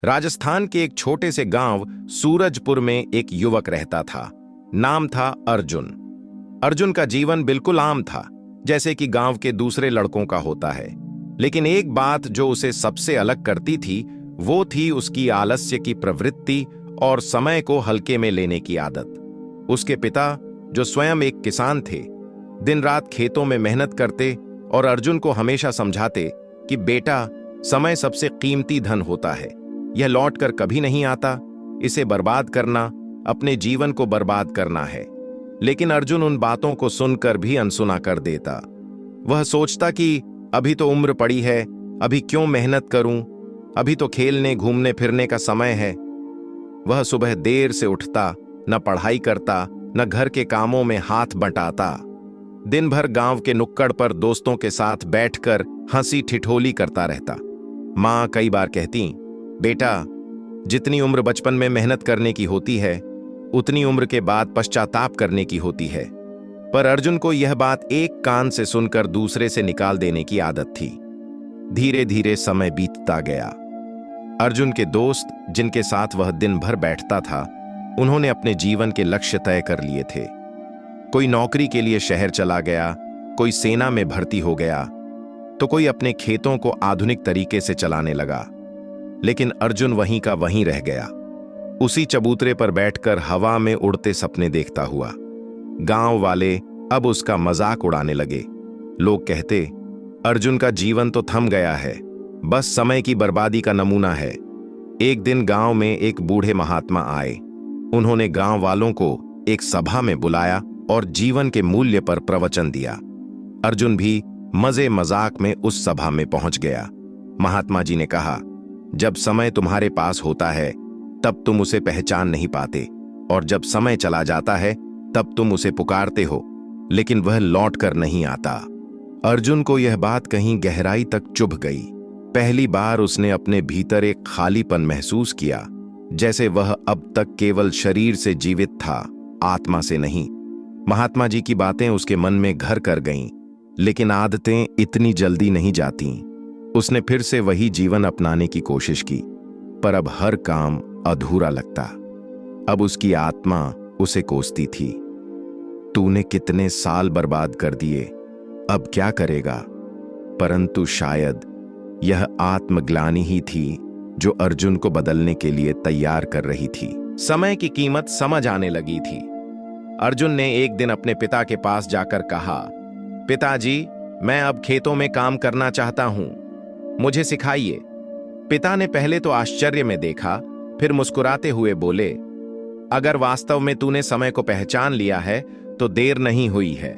राजस्थान के एक छोटे से गांव सूरजपुर में एक युवक रहता था। नाम था अर्जुन। अर्जुन का जीवन बिल्कुल आम था, जैसे कि गांव के दूसरे लड़कों का होता है। लेकिन एक बात जो उसे सबसे अलग करती थी, वो थी उसकी आलस्य की प्रवृत्ति और समय को हल्के में लेने की आदत। उसके पिता, जो स्वयं एक किसान थे, दिन रात खेतों में मेहनत करते और अर्जुन को हमेशा समझाते कि बेटा, समय सबसे कीमती धन होता है, यह लौट कर कभी नहीं आता, इसे बर्बाद करना अपने जीवन को बर्बाद करना है। लेकिन अर्जुन उन बातों को सुनकर भी अनसुना कर देता। वह सोचता कि अभी तो उम्र पड़ी है, अभी क्यों मेहनत करूं, अभी तो खेलने घूमने फिरने का समय है। वह सुबह देर से उठता, न पढ़ाई करता, न घर के कामों में हाथ बंटाता। दिन भर गांव के नुक्कड़ पर दोस्तों के साथ बैठकर हंसी ठिठोली करता रहता। माँ कई बार कहती, बेटा, जितनी उम्र बचपन में मेहनत करने की होती है, उतनी उम्र के बाद पश्चाताप करने की होती है। पर अर्जुन को यह बात एक कान से सुनकर दूसरे से निकाल देने की आदत थी। धीरे धीरे समय बीतता गया। अर्जुन के दोस्त, जिनके साथ वह दिन भर बैठता था, उन्होंने अपने जीवन के लक्ष्य तय कर लिए थे। कोई नौकरी के लिए शहर चला गया, कोई सेना में भर्ती हो गया, तो कोई अपने खेतों को आधुनिक तरीके से चलाने लगा। लेकिन अर्जुन वहीं का वहीं रह गया, उसी चबूतरे पर बैठकर हवा में उड़ते सपने देखता हुआ। गांव वाले अब उसका मजाक उड़ाने लगे। लोग कहते, अर्जुन का जीवन तो थम गया है, बस समय की बर्बादी का नमूना है। एक दिन गांव में एक बूढ़े महात्मा आए। उन्होंने गांव वालों को एक सभा में बुलाया और जीवन के मूल्य पर प्रवचन दिया। अर्जुन भी मजे मजाक में उस सभा में पहुंच गया। महात्मा जी ने कहा, जब समय तुम्हारे पास होता है तब तुम उसे पहचान नहीं पाते, और जब समय चला जाता है तब तुम उसे पुकारते हो, लेकिन वह लौट कर नहीं आता। अर्जुन को यह बात कहीं गहराई तक चुभ गई। पहली बार उसने अपने भीतर एक खालीपन महसूस किया, जैसे वह अब तक केवल शरीर से जीवित था, आत्मा से नहीं। महात्मा जी की बातें उसके मन में घर कर गईं, लेकिन आदतें इतनी जल्दी नहीं जातीं। उसने फिर से वही जीवन अपनाने की कोशिश की, पर अब हर काम अधूरा लगता। अब उसकी आत्मा उसे कोसती थी। तूने कितने साल बर्बाद कर दिए, अब क्या करेगा? परंतु शायद यह आत्मग्लानि ही थी जो अर्जुन को बदलने के लिए तैयार कर रही थी। समय की कीमत समझ आने लगी थी। अर्जुन ने एक दिन अपने पिता के पास जाकर कहा, पिताजी, मैं अब खेतों में काम करना चाहता हूं, मुझे सिखाइए। पिता ने पहले तो आश्चर्य में देखा, फिर मुस्कुराते हुए बोले, अगर वास्तव में तूने समय को पहचान लिया है तो देर नहीं हुई है।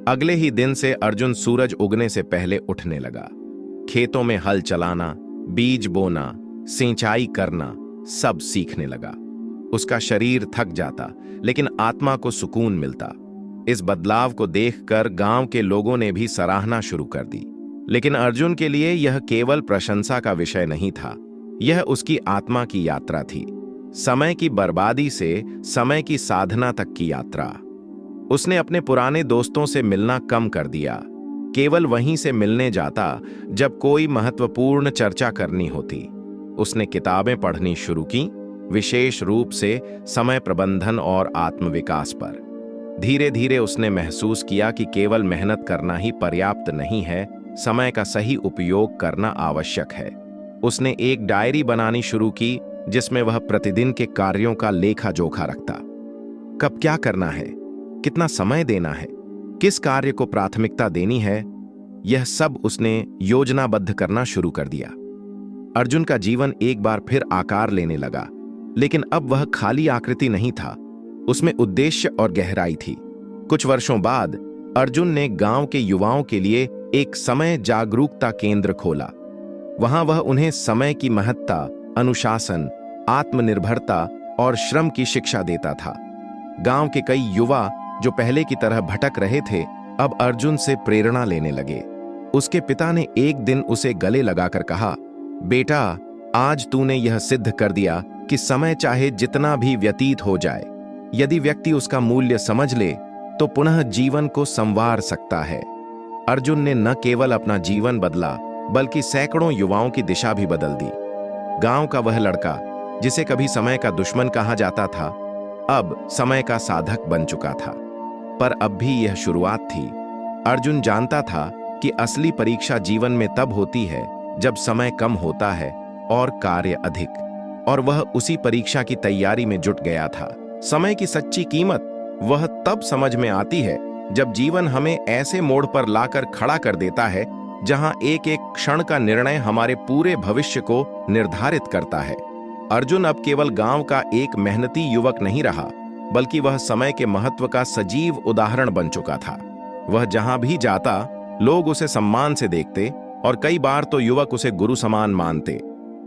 अगले ही दिन से अर्जुन सूरज उगने से पहले उठने लगा। खेतों में हल चलाना, बीज बोना, सिंचाई करना सब सीखने लगा। उसका शरीर थक जाता, लेकिन आत्मा को सुकून मिलता। इस बदलाव को देखकर गांव के लोगों ने भी सराहना शुरू कर दी। लेकिन अर्जुन के लिए यह केवल प्रशंसा का विषय नहीं था, यह उसकी आत्मा की यात्रा थी। समय की बर्बादी से समय की साधना तक की यात्रा। उसने अपने पुराने दोस्तों से मिलना कम कर दिया, केवल वहीं से मिलने जाता जब कोई महत्वपूर्ण चर्चा करनी होती। उसने किताबें पढ़नी शुरू की, विशेष रूप से समय प्रबंधन और आत्मविकास पर। धीरे धीरे उसने महसूस किया कि केवल मेहनत करना ही पर्याप्त नहीं है, समय का सही उपयोग करना आवश्यक है। उसने एक डायरी बनानी शुरू की, जिसमें वह प्रतिदिन के कार्यों का लेखा जोखा रखता। कब क्या करना है, कितना समय देना है, किस कार्य को प्राथमिकता देनी है, यह सब उसने योजनाबद्ध करना शुरू कर दिया। अर्जुन का जीवन एक बार फिर आकार लेने लगा, लेकिन अब वह खाली आकृति नहीं था, उसमें उद्देश्य और गहराई थी। कुछ वर्षों बाद अर्जुन ने गांव के युवाओं के लिए एक समय जागरूकता केंद्र खोला। वहां वह उन्हें समय की महत्ता, अनुशासन, आत्मनिर्भरता और श्रम की शिक्षा देता था। गांव के कई युवा जो पहले की तरह भटक रहे थे, अब अर्जुन से प्रेरणा लेने लगे। उसके पिता ने एक दिन उसे गले लगाकर कहा, बेटा, आज तूने यह सिद्ध कर दिया कि समय चाहे जितना भी व्यतीत हो जाए, यदि व्यक्ति उसका मूल्य समझ ले तो पुनः जीवन को संवार सकता है। अर्जुन ने न केवल अपना जीवन बदला, बल्कि सैकड़ों युवाओं की दिशा भी बदल दी। गांव का वह लड़का जिसे कभी समय का दुश्मन कहा जाता था, अब समय का साधक बन चुका था। पर अब भी यह शुरुआत थी। अर्जुन जानता था कि असली परीक्षा जीवन में तब होती है जब समय कम होता है और कार्य अधिक, और वह उसी परीक्षा की तैयारी में जुट गया था। समय की सच्ची कीमत वह तब समझ में आती है जब जीवन हमें ऐसे मोड़ पर लाकर खड़ा कर देता है जहां एक एक क्षण का निर्णय हमारे पूरे भविष्य को निर्धारित करता है। अर्जुन अब केवल गांव का एक मेहनती युवक नहीं रहा, बल्कि वह समय के महत्व का सजीव उदाहरण बन चुका था। वह जहां भी जाता, लोग उसे सम्मान से देखते और कई बार तो युवक उसे गुरु समान मानते।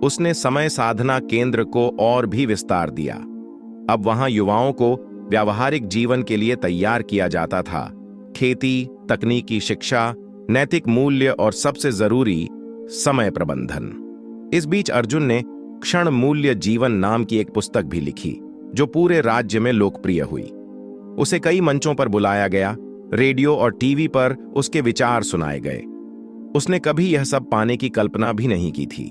उसने समय साधना केंद्र को और भी विस्तार दिया। अब वहां युवाओं को व्यावहारिक जीवन के लिए तैयार किया जाता था। खेती, तकनीकी शिक्षा, नैतिक मूल्य और सबसे जरूरी समय प्रबंधन। इस बीच अर्जुन ने क्षण मूल्य जीवन नाम की एक पुस्तक भी लिखी, जो पूरे राज्य में लोकप्रिय हुई। उसे कई मंचों पर बुलाया गया, रेडियो और टीवी पर उसके विचार सुनाए गए। उसने कभी यह सब पाने की कल्पना भी नहीं की थी,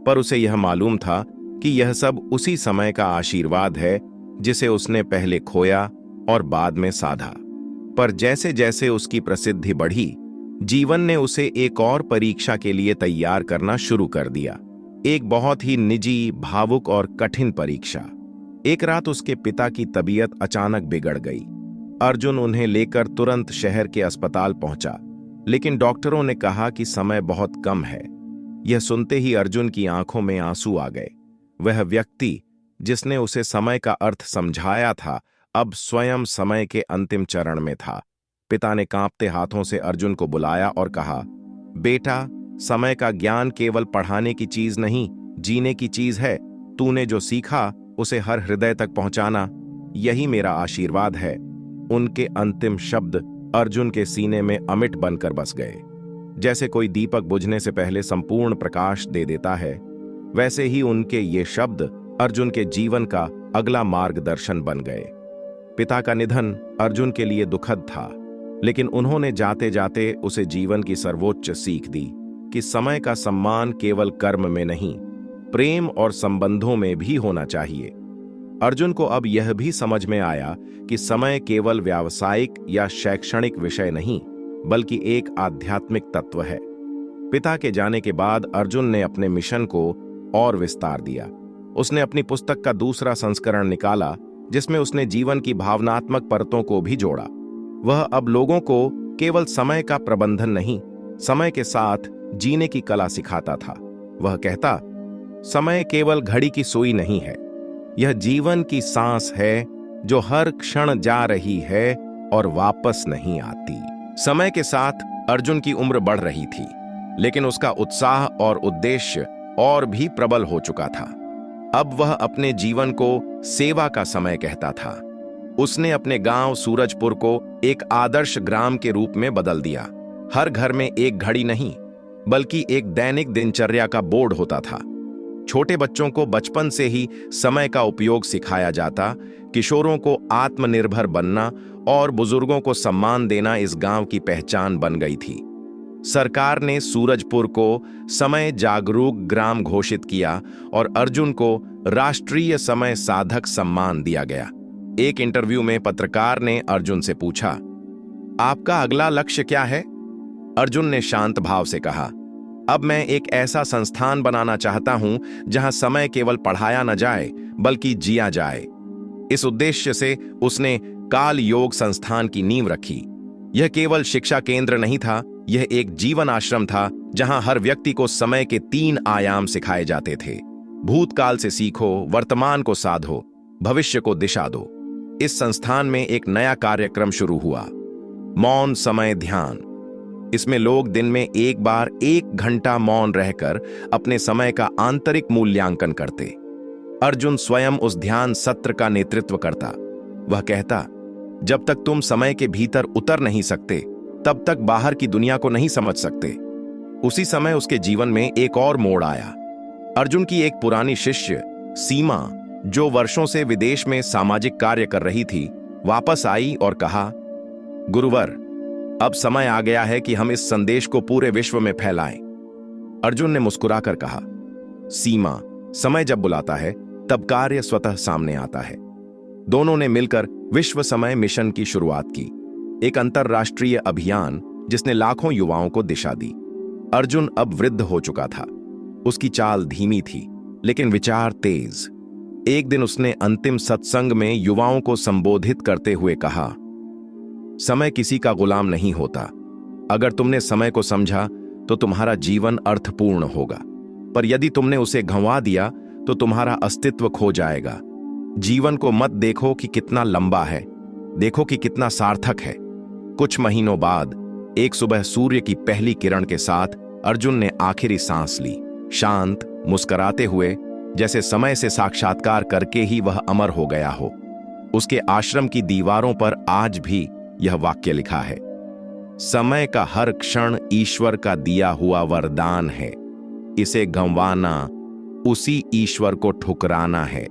पर उसे यह मालूम था कि यह सब उसी समय का आशीर्वाद है जिसे उसने पहले खोया और बाद में साधा। पर जैसे जैसे उसकी प्रसिद्धि बढ़ी, जीवन ने उसे एक और परीक्षा के लिए तैयार करना शुरू कर दिया। एक बहुत ही निजी, भावुक और कठिन परीक्षा। एक रात उसके पिता की तबीयत अचानक बिगड़ गई। अर्जुन उन्हें लेकर तुरंत शहर के अस्पताल पहुंचा, लेकिन डॉक्टरों ने कहा कि समय बहुत कम है। यह सुनते ही अर्जुन की आंखों में आंसू आ गए। वह व्यक्ति जिसने उसे समय का अर्थ समझाया था, अब स्वयं समय के अंतिम चरण में था। पिता ने कांपते हाथों से अर्जुन को बुलाया और कहा, बेटा, समय का ज्ञान केवल पढ़ाने की चीज नहीं, जीने की चीज है। तूने जो सीखा उसे हर हृदय तक पहुंचाना, यही मेरा आशीर्वाद है। उनके अंतिम शब्द अर्जुन के सीने में अमिट बनकर बस गए। जैसे कोई दीपक बुझने से पहले संपूर्ण प्रकाश दे देता है, वैसे ही उनके ये शब्द अर्जुन के जीवन का अगला मार्गदर्शन बन गए। पिता का निधन अर्जुन के लिए दुखद था, लेकिन उन्होंने जाते जाते उसे जीवन की सर्वोच्च सीख दी कि समय का सम्मान केवल कर्म में नहीं, प्रेम और संबंधों में भी होना चाहिए। अर्जुन को अब यह भी समझ में आया कि समय केवल व्यावसायिक या शैक्षणिक विषय नहीं, बल्कि एक आध्यात्मिक तत्व है। पिता के जाने के बाद अर्जुन ने अपने मिशन को और विस्तार दिया। उसने अपनी पुस्तक का दूसरा संस्करण निकाला, जिसमें उसने जीवन की भावनात्मक परतों को भी जोड़ा। वह अब लोगों को केवल समय का प्रबंधन नहीं, समय के साथ जीने की कला सिखाता था। वह कहता, समय केवल घड़ी की सुई नहीं है, यह जीवन की सांस है जो हर क्षण जा रही है और वापस नहीं आती। समय के साथ अर्जुन की उम्र बढ़ रही थी, लेकिन उसका उत्साह और उद्देश्य और भी प्रबल हो चुका था। अब वह अपने जीवन को सेवा का समय कहता था। उसने अपने गांव सूरजपुर को एक आदर्श ग्राम के रूप में बदल दिया। हर घर में एक घड़ी नहीं, बल्कि एक दैनिक दिनचर्या का बोर्ड होता था। छोटे बच्चों को बचपन से ही समय का उपयोग सिखाया जाता। किशोरों को आत्मनिर्भर बनना और बुजुर्गों को सम्मान देना इस गांव की पहचान बन गई थी। सरकार ने सूरजपुर को समय जागरूक ग्राम घोषित किया और अर्जुन को राष्ट्रीय समय साधक सम्मान दिया गया। एक इंटरव्यू में पत्रकार ने अर्जुन से पूछा, आपका अगला लक्ष्य क्या है? अर्जुन ने शांत भाव से कहा, अब मैं एक ऐसा संस्थान बनाना चाहता हूं जहां समय केवल पढ़ाया न जाए, बल्कि जिया जाए। इस उद्देश्य से उसने काल योग संस्थान की नींव रखी। यह केवल शिक्षा केंद्र नहीं था, यह एक जीवन आश्रम था जहां हर व्यक्ति को समय के 3 आयाम सिखाए जाते थे। भूतकाल से सीखो, वर्तमान को साधो, भविष्य को दिशा दो। इस संस्थान में एक नया कार्यक्रम शुरू हुआ, मौन समय ध्यान। इसमें लोग दिन में एक बार 1 घंटा मौन रहकर अपने समय का आंतरिक मूल्यांकन करते। अर्जुन स्वयं उस ध्यान सत्र का नेतृत्व करता। वह कहता, जब तक तुम समय के भीतर उतर नहीं सकते, तब तक बाहर की दुनिया को नहीं समझ सकते। उसी समय उसके जीवन में एक और मोड़ आया। अर्जुन की एक पुरानी शिष्य सीमा, जो वर्षों से विदेश में सामाजिक कार्य कर रही थी, वापस आई और कहा, गुरुवर, अब समय आ गया है कि हम इस संदेश को पूरे विश्व में फैलाएं। अर्जुन ने मुस्कुराकर कहा, सीमा, समय जब बुलाता है तब कार्य स्वतः सामने आता है। दोनों ने मिलकर विश्व समय मिशन की शुरुआत की, एक अंतरराष्ट्रीय अभियान जिसने लाखों युवाओं को दिशा दी। अर्जुन अब वृद्ध हो चुका था। उसकी चाल धीमी थी, लेकिन विचार तेज। एक दिन उसने अंतिम सत्संग में युवाओं को संबोधित करते हुए कहा, समय किसी का गुलाम नहीं होता। अगर तुमने समय को समझा तो तुम्हारा जीवन अर्थपूर्ण होगा, पर यदि तुमने उसे गंवा दिया तो तुम्हारा अस्तित्व खो जाएगा। जीवन को मत देखो कि कितना लंबा है, देखो कि कितना सार्थक है। कुछ महीनों बाद एक सुबह सूर्य की पहली किरण के साथ अर्जुन ने आखिरी सांस ली, शांत, मुस्कुराते हुए, जैसे समय से साक्षात्कार करके ही वह अमर हो गया हो। उसके आश्रम की दीवारों पर आज भी यह वाक्य लिखा है, समय का हर क्षण ईश्वर का दिया हुआ वरदान है, इसे गंवाना उसी ईश्वर को ठुकराना है।